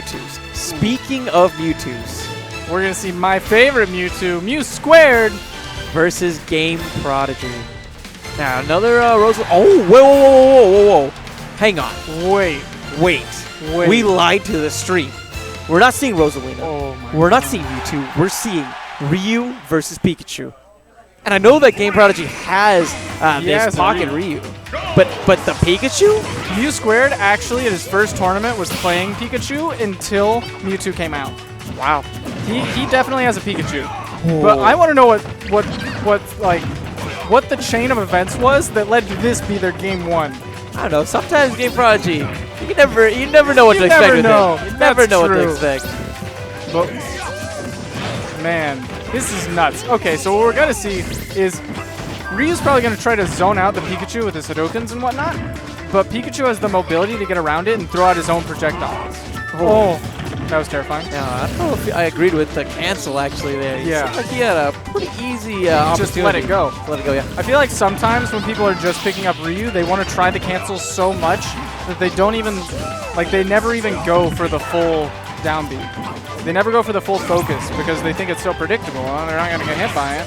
Mewtwo's. Speaking of Mewtwo's, we're going to see my favorite Mewtwo, Mew² versus GameProdigy. Now, another Rosalina. Oh, whoa. Hang on. Wait. We lied to the stream. We're not seeing Rosalina. Oh my We're not God. seeing Mewtwo. We're seeing Ryu versus Pikachu. And I know that GameProdigy has this pocket Ryu. But the Pikachu? Mew² actually at his first tournament was playing Pikachu until Mewtwo came out. Wow. He definitely has a Pikachu. Whoa. But I want to know what the chain of events was that led to this be their game one. I don't know. Sometimes GameProdigy, you never know what to expect with them. You never know what to expect. But man, this is nuts. Okay, so what we're gonna see is Ryu's probably gonna try to zone out the Pikachu with his Hadoukens and whatnot. But Pikachu has the mobility to get around it and throw out his own projectiles. Oh, that was terrifying. Yeah, I don't know if I agreed with the cancel actually there. It Yeah. seemed like he had a pretty easy Just let it go. Let it go, yeah. I feel like sometimes when people are just picking up Ryu, they want to try the cancels so much that they don't even, they never even go for the full down B. They never go for the full focus because they think it's so predictable. Well, they're not going to get hit by it.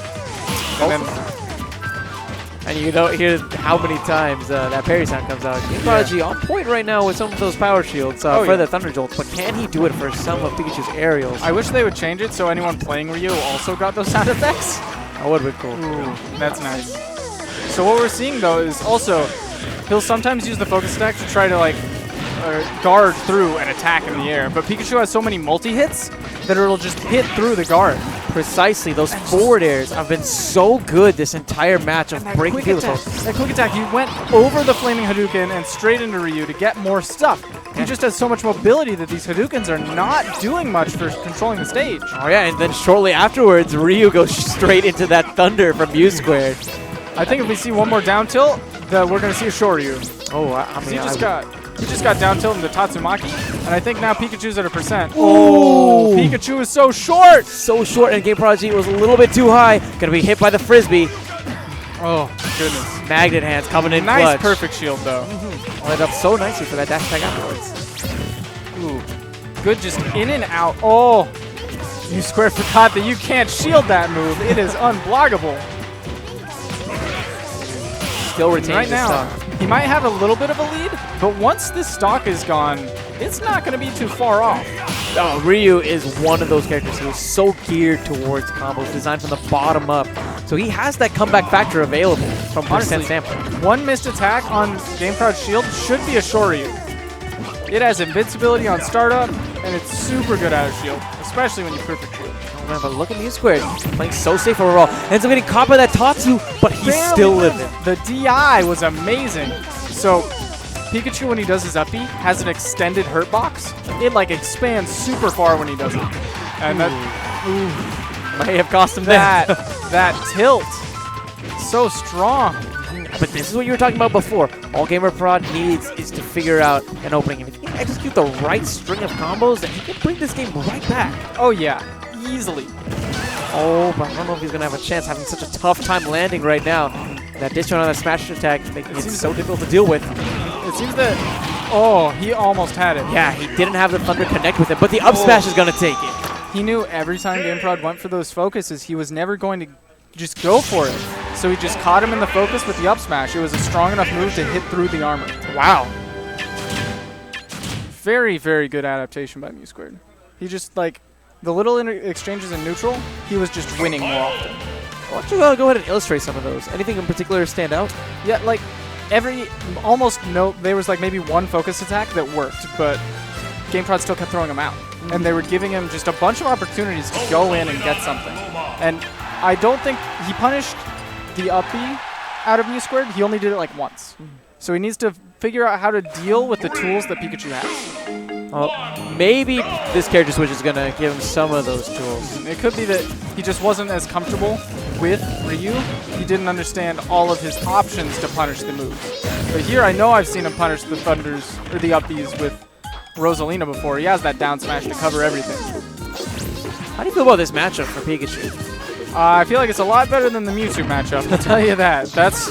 And you don't hear how many times that parry sound comes out. GameProdigy on point right now with some of those power shields for the Thunder Jolts, but can he do it for some of Pikachu's aerials? I wish they would change it so anyone playing Ryu also got those sound effects. That would be cool. Ooh, that's nice. So what we're seeing though is also he'll sometimes use the focus attack to try to guard through an attack in the air, but Pikachu has so many multi-hits that it'll just hit through the guard. Precisely, those forward airs have been so good this entire match of breaking through the focus. That quick attack, he went over the Flaming Hadouken and straight into Ryu to get more stuff. He just has so much mobility that these Hadoukens are not doing much for controlling the stage. Oh yeah, and then shortly afterwards, Ryu goes straight into that Thunder from Mew². I think if we see one more down tilt, we're going to see a Shoryu. Oh, I mean, He just got down tilt into Tatsumaki, and I think now Pikachu's at 1%. Oh, Pikachu is so short! So short, and GameProdigy was a little bit too high. Gonna be hit by the Frisbee. Oh, goodness. Magnet hands coming in nice clutch. Perfect shield, though. Lined up so nicely for that dash attack afterwards. Ooh, good just in and out. Oh, Mew² forgot that you can't shield that move. It is unblockable. Still retaining right now. Stock. He might have a little bit of a lead, but once this stock is gone, it's not going to be too far off. Oh, Ryu is one of those characters who is so geared towards combos, designed from the bottom up. So he has that comeback factor available from percent sampling. One missed attack on GameProdigy shield should be a Shoryu. It has invincibility on startup, and it's super good out of shield, especially when you perfect shield. Oh man, but look at Mew² playing so safe overall. Ends up getting caught by that Tatsu, but he's still living. The DI was amazing. So Pikachu, when he does his uppy, has an extended hurt box. It expands super far when he does it. And that may have cost him that tilt. So strong. But this is what you were talking about before. All GamerProd needs is to figure out an opening. And if he can execute the right string of combos, then he can bring this game right back. Oh yeah, easily. Oh, but I don't know if he's going to have a chance having such a tough time landing right now. That ditch on that smash attack is making it so difficult to deal with. It seems that, he almost had it. Yeah, he didn't have the Thunder connect with it, but the up smash is going to take it. He knew every time GameProd went for those focuses, he was never going to just go for it. So he just caught him in the focus with the up smash. It was a strong enough move to hit through the armor. Wow. Very, very good adaptation by Mew². He just, the little exchanges in neutral, he was just winning more often. Why don't you go ahead and illustrate some of those? Anything in particular stand out? Yeah, there was maybe one focus attack that worked, but GameProd still kept throwing him out. And they were giving him just a bunch of opportunities to go in and get something. And I don't think he punished the up B out of Mew². He only did it once. So he needs to figure out how to deal with the tools that Pikachu has. Well, maybe this character switch is going to give him some of those tools. It could be that he just wasn't as comfortable with Ryu. He didn't understand all of his options to punish the moves. But here I know I've seen him punish the Thunders, or the uppies with Rosalina before. He has that down smash to cover everything. How do you feel about this matchup for Pikachu? I feel like it's a lot better than the Mewtwo matchup, I'll tell you that. That's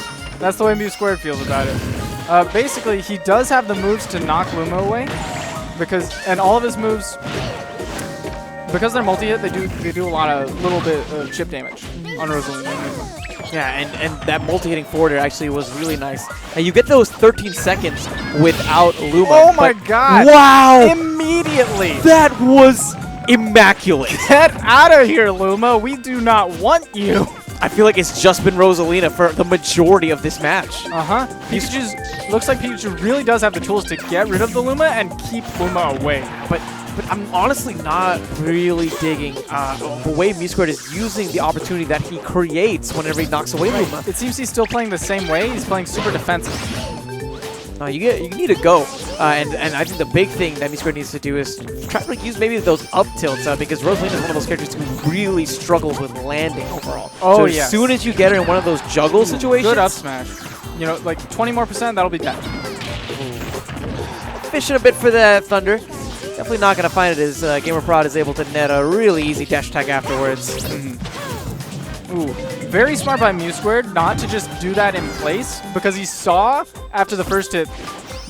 the way Mew² feels about it. Basically, he does have the moves to knock Luma away, and all of his moves, because they're multi-hit, they do a little bit of chip damage on Rosalina. Yeah, and that multi-hitting forward air actually was really nice. And you get those 13 seconds without Luma. Oh my god! Wow! Immediately! That was immaculate. Get out of here, Luma! We do not want you! I feel like it's just been Rosalina for the majority of this match. Uh-huh. Looks like Pikachu really does have the tools to get rid of the Luma and keep Luma away. But I'm honestly not really digging the way Mew² is using the opportunity that he creates whenever he knocks away Luma. It seems he's still playing the same way. He's playing super defensive. You need to go, and I think the big thing that Mew² needs to do is try to use maybe those up tilts because Rosalina is one of those characters who really struggles with landing overall. Oh, so yes. As soon as you get her in one of those juggle situations, good up smash. You know, like 20 more %, that'll be dead. Fishing a bit for that Thunder. Definitely not going to find it as GameProdigy is able to net a really easy dash attack afterwards. Ooh, very smart by Mew² not to just do that in place, because he saw after the first hit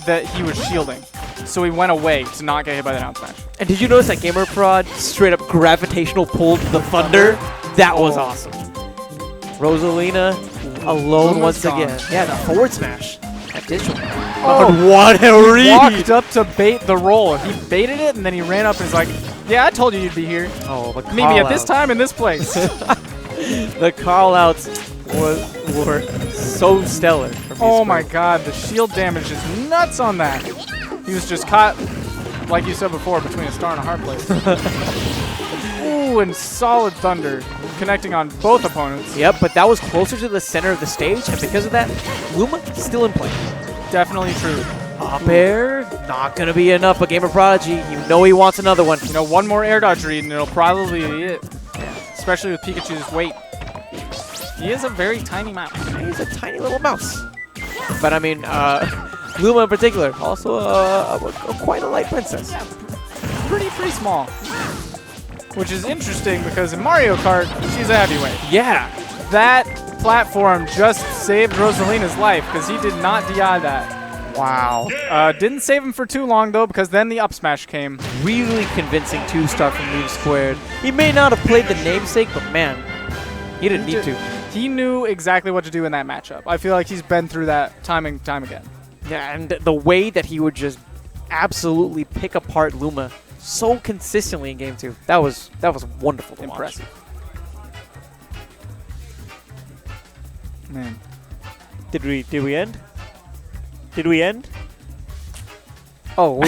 that he was shielding. So he went away to not get hit by the down smash. And did you notice that GameProdigy straight up gravitational pulled the Thunder? That was awesome. Rosalina alone once again. Yeah, the forward smash. That digital. Oh, what a read! He walked up to bait the roll. He baited it, and then he ran up and was like, yeah, I told you you'd be here. Oh, meet me at this time in this place. The call-outs were so stellar. Oh my god, the shield damage is nuts on that. He was just caught, like you said before, between a star and a hard place. Ooh, and solid Thunder, connecting on both opponents. Yep, but that was closer to the center of the stage, and because of that, Luma still in play. Definitely true. Up air, not going to be enough, but GameProdigy, you know he wants another one. You know, one more air dodge read, and it'll probably be it. Especially with Pikachu's weight. He is a very tiny mouse. He's a tiny little mouse. But I mean, Luma in particular, also quite a light princess. Yeah, pretty small. Which is interesting because in Mario Kart, she's a heavyweight. Yeah. That platform just saved Rosalina's life because he did not DI that. Wow. Didn't save him for too long, though, because then the up smash came. Really convincing 2-star from Mew². He may not have played the namesake, but man, he didn't need to. He knew exactly what to do in that matchup. I feel like he's been through that time and time again. Yeah, and the way that he would just absolutely pick apart Luma so consistently in Game 2, that was wonderful to Impressive. Watch. Man. Did we end? Did we end? Oh.